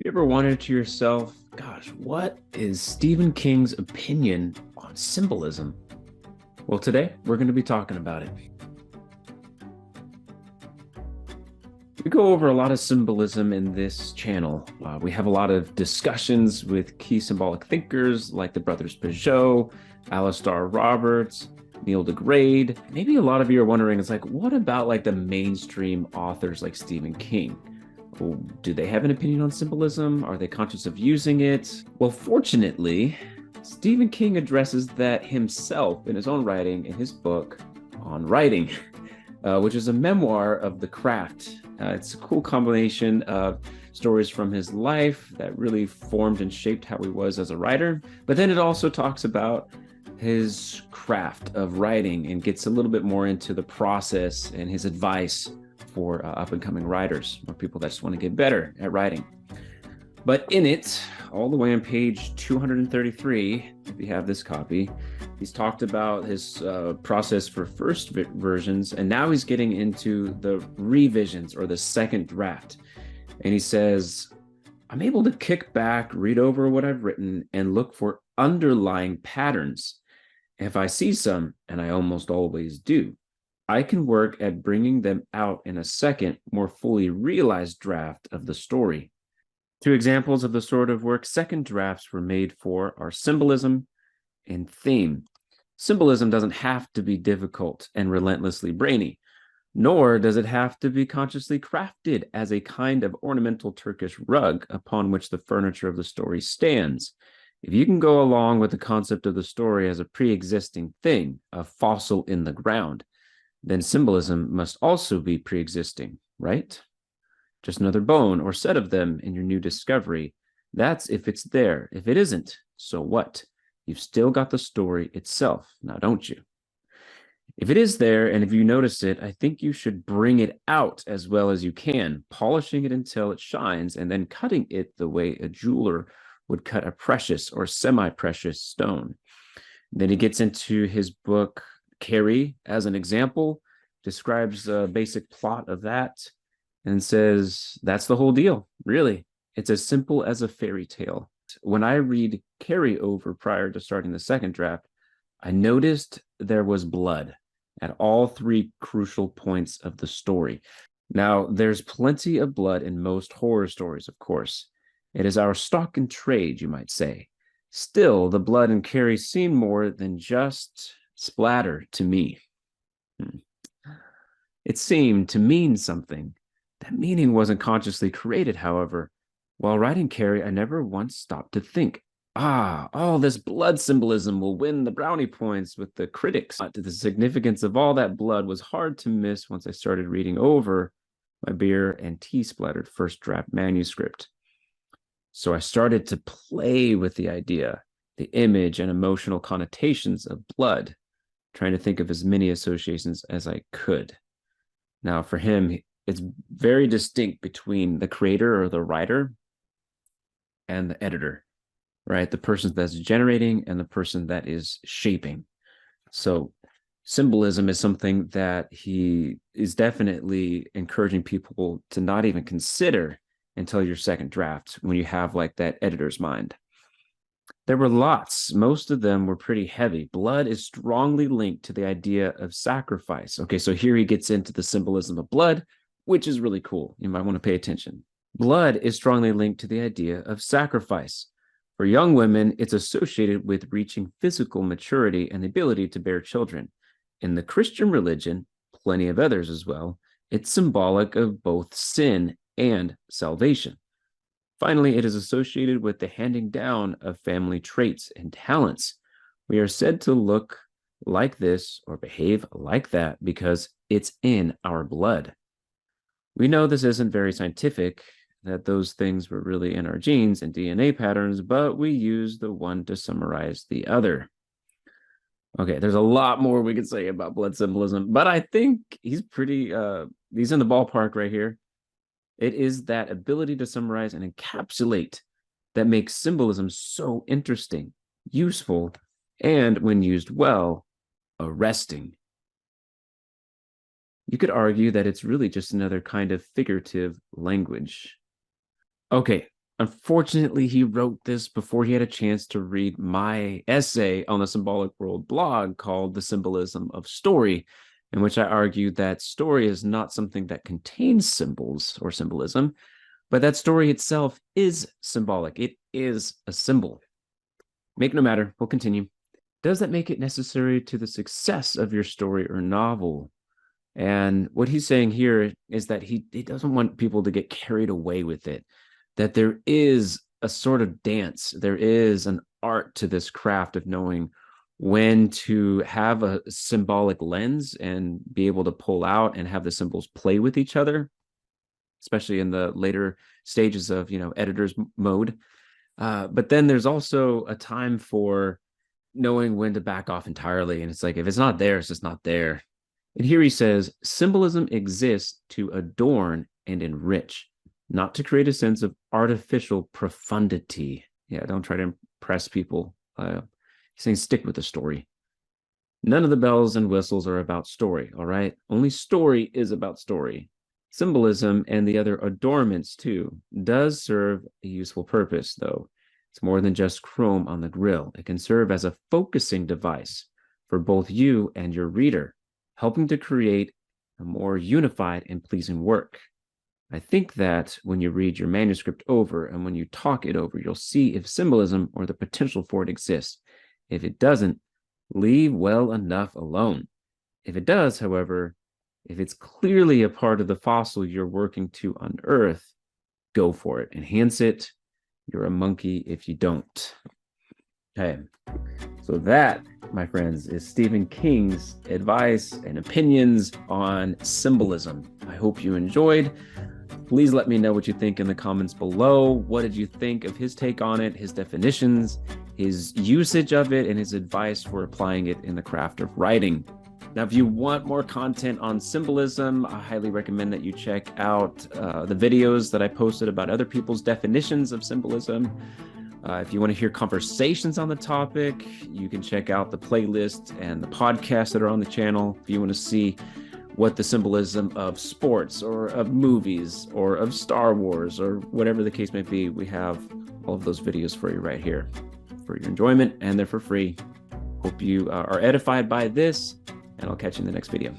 You ever wondered to yourself, gosh, what is Stephen King's opinion on symbolism? Well, today we're going to be talking about it. We go over a lot of symbolism in this channel. We have a lot of discussions with key symbolic thinkers like the brothers Peugeot, Alistair Roberts, Neil deGrasse. Maybe a lot of you are wondering, it's like, what about like the mainstream authors like Stephen King? Well, do they have an opinion on symbolism? Are they conscious of using it? Well, fortunately, Stephen King addresses that himself in his own writing in his book on writing, which is a memoir of the craft. It's a cool combination of stories from his life that really formed and shaped how he was as a writer. But then it also talks about his craft of writing and gets a little bit more into the process and his advice for up and coming writers or people that just want to get better at writing. But in it, all the way on page 233, if you have this copy, he's talked about his process for first versions, and now he's getting into the revisions or the second draft. And he says, I'm able to kick back, read over what I've written, and look for underlying patterns. If I see some, and I almost always do, I can work at bringing them out in a second, more fully realized draft of the story. Two examples of the sort of work second drafts were made for are symbolism and theme. Symbolism doesn't have to be difficult and relentlessly brainy, nor does it have to be consciously crafted as a kind of ornamental Turkish rug upon which the furniture of the story stands. If you can go along with the concept of the story as a pre-existing thing, a fossil in the ground, then symbolism must also be pre-existing, right? Just another bone or set of them in your new discovery. That's if it's there. If it isn't, so what? You've still got the story itself, now don't you? If it is there and if you notice it, I think you should bring it out as well as you can, polishing it until it shines and then cutting it the way a jeweler would cut a precious or semi-precious stone. Then he gets into his book, Carrie, as an example, describes the basic plot of that and says that's the whole deal, really. It's as simple as a fairy tale. When I read Carrie over prior to starting the second draft, I noticed there was blood at all three crucial points of the story. Now, there's plenty of blood in most horror stories, of course. It is our stock in trade, you might say. Still, the blood in Carrie seemed more than just splatter to me. It seemed to mean something. That meaning wasn't consciously created, however. While writing Carrie, I never once stopped to think, all this blood symbolism will win the brownie points with the critics. The significance of all that blood was hard to miss once I started reading over my beer and tea splattered first draft manuscript. So I started to play with the idea, the image and emotional connotations of blood, trying to think of as many associations as I could. Now, for him, it's very distinct between the creator or the writer and the editor, right? The person that's generating and the person that is shaping. So symbolism is something that he is definitely encouraging people to not even consider until your second draft when you have like that editor's mind. There were lots. Most of them were pretty heavy. Blood is strongly linked to the idea of sacrifice. Okay, so here he gets into the symbolism of blood, which is really cool. You might want to pay attention. Blood is strongly linked to the idea of sacrifice. For young women, it's associated with reaching physical maturity and the ability to bear children. In the Christian religion, plenty of others as well, it's symbolic of both sin and salvation. Finally, it is associated with the handing down of family traits and talents. We are said to look like this or behave like that because it's in our blood. We know this isn't very scientific, that those things were really in our genes and DNA patterns, but we use the one to summarize the other. Okay, there's a lot more we could say about blood symbolism, but I think he's he's in the ballpark right here. It is that ability to summarize and encapsulate that makes symbolism so interesting, useful, and when used well, arresting. You could argue that it's really just another kind of figurative language. Okay, Unfortunately, he wrote this before he had a chance to read my essay on the Symbolic World blog called The Symbolism of Story, in which I argued that story is not something that contains symbols or symbolism, but that story itself is symbolic. It is a symbol. Make no matter, we'll continue. Does that make it necessary to the success of your story or novel? And what he's saying here is that he doesn't want people to get carried away with it, that there is a sort of dance, there is an art to this craft of knowing when to have a symbolic lens and be able to pull out and have the symbols play with each other, especially in the later stages of, editor's mode. But then there's also a time for knowing when to back off entirely. And it's like, if it's not there, it's just not there. And here he says, symbolism exists to adorn and enrich, not to create a sense of artificial profundity. Yeah, don't try to impress people. He's saying stick with the story. None of the bells and whistles are about story, all right? Only story is about story. Symbolism and the other adornments, too, does serve a useful purpose, though. It's more than just chrome on the grill. It can serve as a focusing device for both you and your reader, helping to create a more unified and pleasing work. I think that when you read your manuscript over and when you talk it over, you'll see if symbolism or the potential for it exists. If it doesn't, leave well enough alone. If it does, however, if it's clearly a part of the fossil you're working to unearth, go for it. Enhance it. You're a monkey if you don't. Okay. So that, my friends, is Stephen King's advice and opinions on symbolism. I hope you enjoyed. Please let me know what you think in the comments below. What did you think of his take on it, his definitions, his usage of it, and his advice for applying it in the craft of writing? Now, if you want more content on symbolism, I highly recommend that you check out the videos that I posted about other people's definitions of symbolism. If you want to hear conversations on the topic, you can check out the playlist and the podcasts that are on the channel. If you want to see what the symbolism of sports or of movies or of Star Wars or whatever the case may be, we have all of those videos for you right here for your enjoyment, and they're for free. Hope you are edified by this, and I'll catch you in the next video.